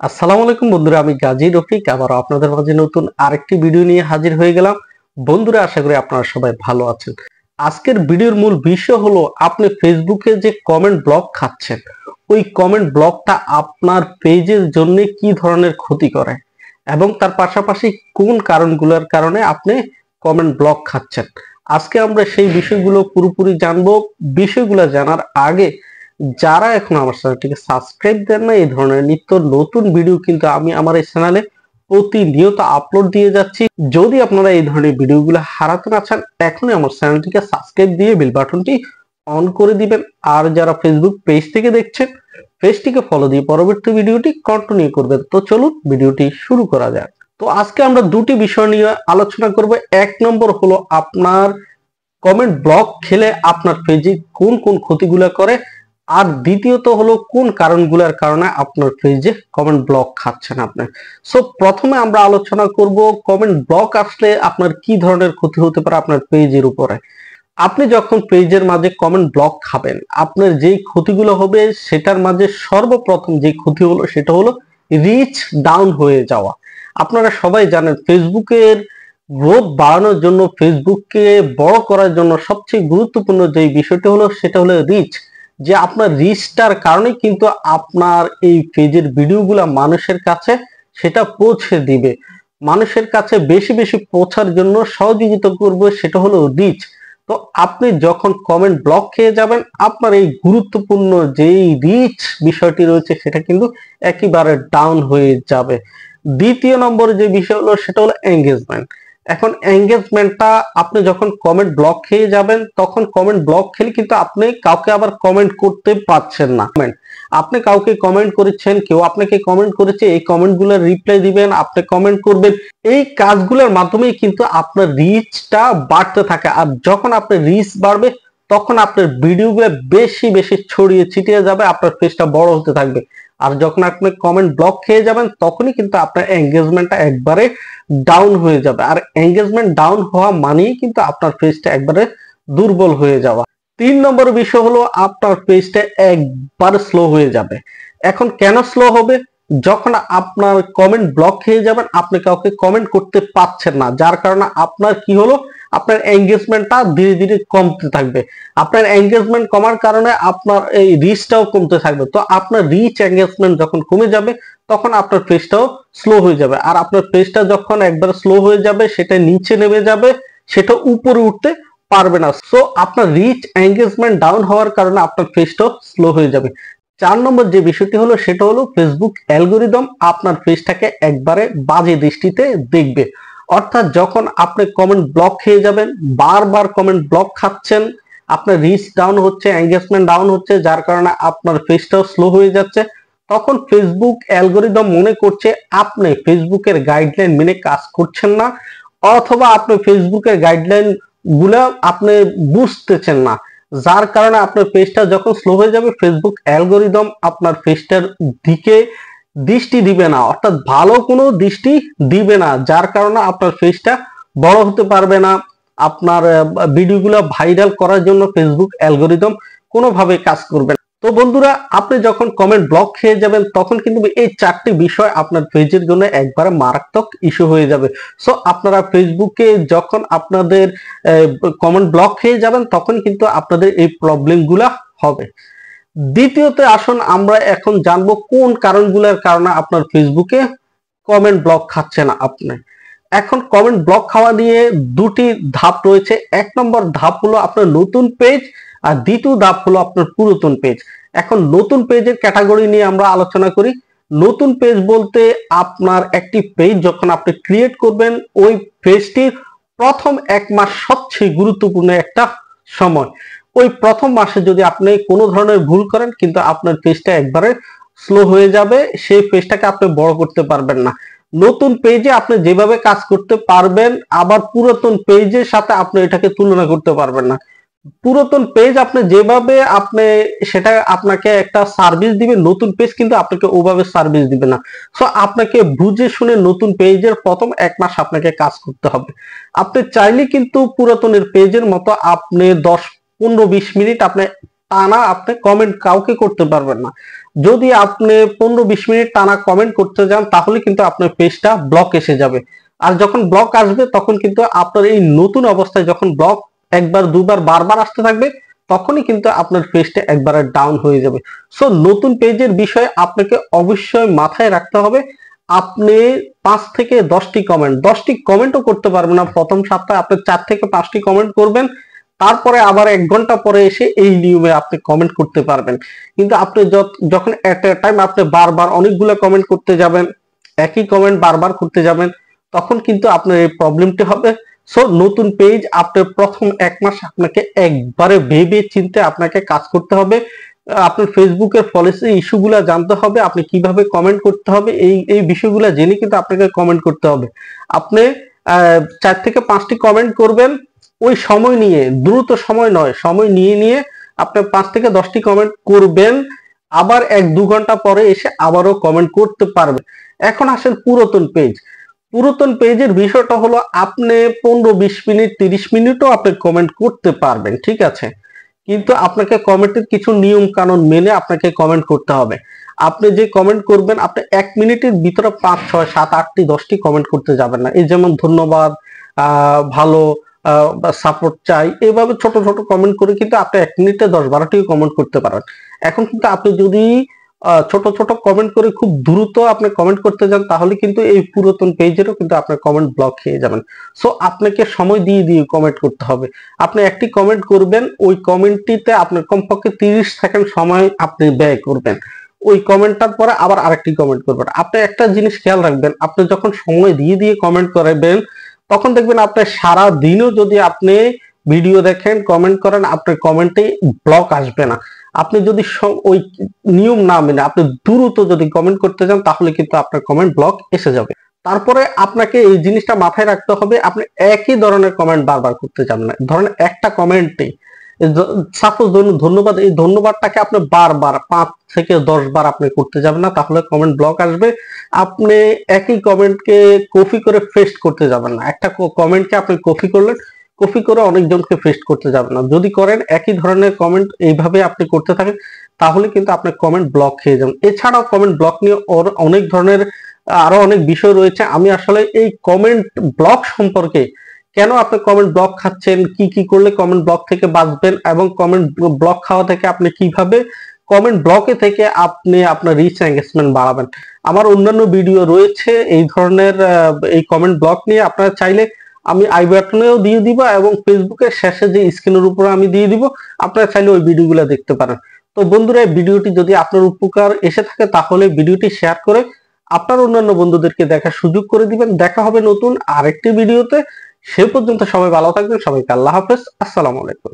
আসসালামু আলাইকুম বন্ধুরা, আমি গাজী রফিক আবার আপনাদের মাঝে নতুন আরেকটি ভিডিও নিয়ে হাজির হয়ে গেলাম। বন্ধুরা, আশা করি আপনারা সবাই ভালো আছেন। আজকের ভিডিওর মূল বিষয় হলো আপনি ফেসবুকে যে কমেন্ট ব্লক খাচ্ছেন, ওই কমেন্ট ব্লকটা আপনার পেজের জন্য কি ধরনের ক্ষতি করে এবং তার পাশাপাশি কোন কারণগুলোর কারণে আপনি কমেন্ট ব্লক খাচ্ছেন। আজকে আমরা সেই বিষয়গুলো পুরোপুরি জানবো। বিষয়গুলো জানার আগে যারা এখন আমার চ্যানেলটিকে সাবস্ক্রাইব দেন না, এই ধরনের নিত্য নতুন ভিডিও কিন্তু আমি আমার এই চ্যানেলে প্রতিনিয়ত আপলোড দিয়ে যাচ্ছি। যদি আপনারা এই ধরনের ভিডিওগুলো হারাতে না চান, এখনই আমার চ্যানেলটিকে সাবস্ক্রাইব দিয়ে বেল বাটনটি অন করে দিবেন। আর যারা ফেসবুক পেজ থেকে দেখছেন, পেজটিকে ফলো দিয়ে পরবর্তী ভিডিওটি কন্টিনিউ করবেন। তো চলুন ভিডিওটি শুরু করা যাক। তো আজকে আমরা দুটি বিষয় নিয়ে আলোচনা করব। এক নম্বর হলো আপনার কমেন্ট ব্লক খেলে আপনার পেজে কোন কোন ক্ষতিগুলো করে, আর দ্বিতীয়ত হলো কোন কারণগুলোর কারণে আপনার পেজে কমেন্ট ব্লক খাচ্ছেন আপনি। সো প্রথমে আমরা আলোচনা করব কমেন্ট ব্লক আসলে আপনার কি ধরনের ক্ষতি হতে পারে আপনার পেজের উপরে। আপনি যখন পেজের মাঝে কমেন্ট ব্লক খাবেন, আপনার যেই ক্ষতিগুলো হবে সেটার মাঝে সর্বপ্রথম যে ক্ষতি হলো সেটা হলো রিচ ডাউন হয়ে যাওয়া। আপনারা সবাই জানেন ফেসবুকের গ্রোথ বাড়ানোর জন্য, ফেসবুককে বড় করার জন্য সবচেয়ে গুরুত্বপূর্ণ যে বিষয়টা হলো সেটা হলো রিচ। যে আপনার রিচটার কারণে কিন্তু আপনার এই পেজের ভিডিওগুলা মানুষের কাছে সেটা পৌঁছে দিবে। মানুষের কাছে বেশি বেশি পৌঁছার জন্য সহযোগিতা করবে সেটা হলো রিচ। তো আপনি যখন কমেন্ট ব্লক খেয়ে যাবেন, আপনার এই গুরুত্বপূর্ণ যেই রিচ বিষয়টি রয়েছে সেটা কিন্তু একেবারে ডাউন হয়ে যাবে। দ্বিতীয় নম্বরে যে বিষয় হলো সেটা হলো এঙ্গেজমেন্ট। এখন এঙ্গেজমেন্টটা আপনি যখন কমেন্ট ব্লক খেয়ে যাবেন, তখন কমেন্ট ব্লক খেলে কিন্তু আপনি কাউকে আবার কমেন্ট করতে পারছেন না। আপনি কাউকে কমেন্ট করেছেন, কেউ আপনাকে কমেন্ট করেছে, এই কমেন্টগুলোর রিপ্লাই দিবেন, আপনি কমেন্ট করবেন, এই কাজগুলোর মাধ্যমেই কিন্তু আপনার রিচটা বাড়তে থাকে। আর যখন আপনার রিচ বাড়বে তখন আপনার ভিডিওগুলো বেশি বেশি ছড়িয়ে ছিটিয়ে যাবে, আপনার পেজটা বড় হতে থাকবে। আর যখন আপনি কমেন্ট ব্লক খেয়ে যাবেন তখনই কিন্তু আপনার এঙ্গেজমেন্টটা একবারে ডাউন হয়ে যাবে। আর এঙ্গেজমেন্ট ডাউন হওয়া মানেই কিন্তু আপনার পেজটা একবারে দুর্বল হয়ে যাওয়া। তিন নম্বর বিষয় হলো আপনার পেজটা একবারে স্লো হয়ে যাবে। এখন কেন স্লো হবে? যখন আপনার কমেন্ট ব্লক হয়ে যাবেন, আপনি কাউকে কমেন্ট করতে পারছেন না, যার কারণে আপনার কি হলো, আপনার এঙ্গেজমেন্টটা ধীরে ধীরে কমতে থাকবে। আপনার এঙ্গেজমেন্ট কমার কারণে আপনার এই রিচটাও কমতে থাকবে। তো আপনার রিচ এঙ্গেজমেন্ট যখন কমে যাবে তখন আপনার পেজটাও স্লো হয়ে যাবে। আর আপনার পেজটা যখন একবার স্লো হয়ে যাবে, সেটা নিচে নেমে যাবে, সেটা উপরে উঠতে পারবে না। সো আপনার রিচ এঙ্গেজমেন্ট ডাউন হওয়ার কারণে আপনার পেজটাও স্লো হয়ে যাবে। চার নম্বর যে বিষয়টি হলো সেটা হলো ফেসবুক অ্যালগোরিদম আপনার পেজটাকে একবারে বাজে দৃষ্টিতে দেখবে। অর্থাৎ যখন আপনি কমেন্ট ব্লক খেয়ে যাবেন, বারবার কমেন্ট ব্লক খাচ্ছেন, আপনার রিচ ডাউন হচ্ছে, এঙ্গেজমেন্ট ডাউন হচ্ছে, যার কারণে আপনার পেজটাও স্লো হয়ে যাচ্ছে, তখন ফেসবুক অ্যালগোরিদম মনে করছে আপনি ফেসবুকের গাইডলাইন মেনে কাজ করছেন না, অথবা আপনি ফেসবুকের গাইডলাইন গুলা আপনি বুঝতেছেন না, যার কারণে আপনার পেজটা যখন স্লো হয়ে যাবে ফেসবুক অ্যালগোরিদম আপনার পেজটার দিকে দৃষ্টি দিবে না, অর্থাৎ ভালো কোনো দৃষ্টি দিবে না, যার কারণে আপনার পেজটা বড় হতে পারবে না। আপনার ভিডিওগুলো ভাইরাল করার জন্য ফেসবুক অ্যালগোরিদম কোনোভাবে কাজ করবে না। তো বন্ধুরা, আপনি যখন কমেন্ট ব্লক খেয়ে যাবেন তখন কিন্তু এই চারটি বিষয় আপনার পেজের জন্য একবারে মারাত্মক ইস্যু হয়ে যাবে। সো আপনারা ফেসবুকে যখন আপনাদের কমেন্ট ব্লক খেয়ে যাবেন তখন কিন্তু আপনাদের এই প্রবলেমগুলা হবে। দ্বিতীয়তে আসুন আমরা এখন জানবো কোন কারণগুলোর কারণে আপনার ফেসবুকে কমেন্ট ব্লক খাচ্ছে না আপনি। এখন কমেন্ট ব্লক খাওয়া নিয়ে দুটি ধাপ রয়েছে। এক নম্বর ধাপ হলো আপনার নতুন পেজ, আর দ্বিতীয় ধাপ হলো আপনার পুরাতন পেজ। এখন নতুন পেজের ক্যাটাগরি নিয়ে আমরা আলোচনা করি। নতুন পেজ বলতে আপনার একটি পেজ যখন আপনি ক্রিয়েট করবেন, ওই পেজটির প্রথম এক মাস সবচেয়ে গুরুত্বপূর্ণ একটা সময়। ওই প্রথম মাসে যদি আপনি কোনো ধরনের ভুল করেন কিন্তু আপনার পেজটা একবারে স্লো হয়ে যাবে, সেই পেজটাকে আপনি বড় করতে পারবেন না। নতুন পেজে আপনি যেভাবে কাজ করতে পারবেন, আবার পুরাতন পেজের সাথে আপনি এটাকে তুলনা করতে পারবেন না। পুরাতন পেজ আপনি যেভাবে আপনি সেটা আপনাকে একটা সার্ভিস দিবে, নতুন পেজ কিন্তু আপনাকে ওভাবে সার্ভিস দিবে না। সো আপনাকে বুঝে শুনে নতুন পেজের প্রথম এক মাস আপনাকে কাজ করতে হবে। আপনি চাইলে কিন্তু পুরাতনের পেজের মতো আপনি 10, 15, 20 মিনিট আপনি টানা আপনি কমেন্ট কাউকে করতে পারবেন না। যদি আপনি 15-20 মিনিট টানা কমেন্ট করতে যান তাহলে কিন্তু আপনার পেজটা ব্লক এসে যাবে। আর যখন ব্লক আসবে তখন কিন্তু আপনার এই নতুন অবস্থায় যখন ব্লক একবার দুবার বারবার আসতে থাকবে তখনই কিন্তু আপনার পেজটা একবারে ডাউন হয়ে যাবে। সো নতুন পেজের বিষয়ে আপনাকে অবশ্যই মাথায় রাখতে হবে। আপনি 5 থেকে 10টি কমেন্ট, 10টি কমেন্টও করতে পারবেন না প্রথম সপ্তাহে, আপনি 4 থেকে 5টি কমেন্ট করবেন, তারপরে আবার 1 ঘন্টা পরে এসে এই নিয়মে আপনি কমেন্ট করতে পারবেন। কিন্তু আপনি যখন এট এ টাইম আপনি বারবার অনেকগুলো কমেন্ট করতে যাবেন, একই কমেন্ট বারবার করতে যাবেন, তখন কিন্তু আপনার এই প্রবলেমটি হবে। সো নতুন পেজ আপনার প্রথম 1 মাস আপনাকে একবারে ভেবে চিন্তে আপনাকে কাজ করতে হবে। আপনার ফেসবুকের পলিসি ইস্যুগুলা জানতে হবে, আপনি কিভাবে কমেন্ট করতে হবে, এই বিষয়গুলো জেনে কিন্তু আপনাকে কমেন্ট করতে হবে। আপনি 4 থেকে 5টি কমেন্ট করবেন, ওই সময় নিয়ে, দ্রুত সময় নয়, সময় নিয়ে নিয়ে আপনি 5 থেকে 10টি কমেন্ট করবেন, আবার 1-2 ঘন্টা পরে এসে আবারও কমেন্ট করতে পারবেন। এখন আসেন পুরাতন পেজ। পুরাতন পেজের বিষয়টা হলো আপনি 15-20 মিনিট 30 মিনিটও আপনি কমেন্ট করতে পারবেন, ঠিক আছে, কিন্তু আপনাকে কমেন্টের কিছু নিয়ম কানুন মেনে আপনাকে কমেন্ট করতে হবে। আপনি যে কমেন্ট করবেন আপনি 1 মিনিটের ভিতরে 5, 6, 7, 8টি 10টি কমেন্ট করতে যাবেন না। এই যেমন ধন্যবাদ, ভালো, সাপোর্ট চাই, এভাবে ছোট ছোট কমেন্ট করে কিন্তু আপনি 1 মিনিটে 10-12টি কমেন্ট করতে পারেন। এখন কিন্তু আপনি যদি ছোট ছোট কমেন্ট করে খুব দ্রুত আপনি কমেন্ট করতে যান তাহলে কিন্তু এই পুরাতন পেজেরও কিন্তু আপনার কমেন্ট ব্লক হয়ে যাবেন। সো আপনাকে সময় দিয়ে দিয়ে কমেন্ট করতে হবে। আপনি একটি কমেন্ট করবেন, ওই কমেন্টটিতে আপনার কমপক্ষে 30 সেকেন্ড সময় আপনি ব্যয় করবেন, ওই কমেন্টটার পরে আবার আরেকটি কমেন্ট করবেন। আপনি একটা জিনিস খেয়াল রাখবেন, আপনি যখন সময় দিয়ে দিয়ে কমেন্ট করবেন তখন দেখবেন আপনার সারা দিনও যদি আপনি ভিডিও দেখেন কমেন্ট করেন আপনার কমেন্টে ব্লক আসবে না। আপনি যদি ওই নিয়ম না মেনে আপনি দ্রুত যদি কমেন্ট করতে যান তাহলে কিন্তু আপনার কমেন্ট ব্লক এসে যাবে। তারপরে আপনাকে এই জিনিসটা মাথায় রাখতে হবে, আপনি একই ধরনের কমেন্ট বারবার করতে যাবেন না। ধরেন একটা কমেন্টে সাপোজ ধরুন ধন্যবাদ, এই ধন্যবাদটাকে আপনি বারবার 5 থেকে 10 বার আপনি করতে যাবেন না, তাহলে কমেন্ট ব্লক আসবে। আপনি একই কমেন্টকে কপি করে পেস্ট করতে যাবেন না। একটা কমেন্টকে আপনি কপি করলেন, কপি করে অনেকজনকে পেস্ট করতে যাবেন না। যদি করেন একই ধরনের কমেন্ট এইভাবে আপনি করতে থাকেন তাহলে কিন্তু আপনার কমেন্ট ব্লক খেয়ে যাবেন। এছাড়াও কমেন্ট ব্লক নিয়ে অনেক ধরনের আরো অনেক বিষয় রয়েছে। আমি আসলে এই কমেন্ট ব্লক সম্পর্কে, কেন আপনি কমেন্ট ব্লক খাচ্ছেন, কি কি করলে কমেন্ট ব্লক থেকে বাঁচবেন, এবং কমেন্ট ব্লক খাওয়া থেকে আপনি কিভাবে কমেন্ট ব্লকে থেকে আপনি আপনার রিচ এঙ্গেজমেন্ট বাড়াবেন, আমার অন্যান্য ভিডিও রয়েছে এই ধরনের এই কমেন্ট ব্লক নিয়ে। আপনারা চাইলে আমি আই বাটনেও দিয়ে দিব এবং ফেসবুকের শেষে যে স্ক্রিনের উপরে আমি দিয়ে দিব, আপনারা চাইলে ওই ভিডিওগুলো দেখতে পারেন। তো বন্ধুরা, এই ভিডিওটি যদি আপনার উপকার এসে থাকে তাহলে ভিডিওটি শেয়ার করে আপনার অন্যান্য বন্ধুদেরকে দেখার সুযোগ করে দিবেন। দেখা হবে নতুন আরেকটি ভিডিওতে। সে পর্যন্ত সবাই ভালো থাকবেন। সবাইকে আল্লাহ হাফেজ, আসসালামু আলাইকুম।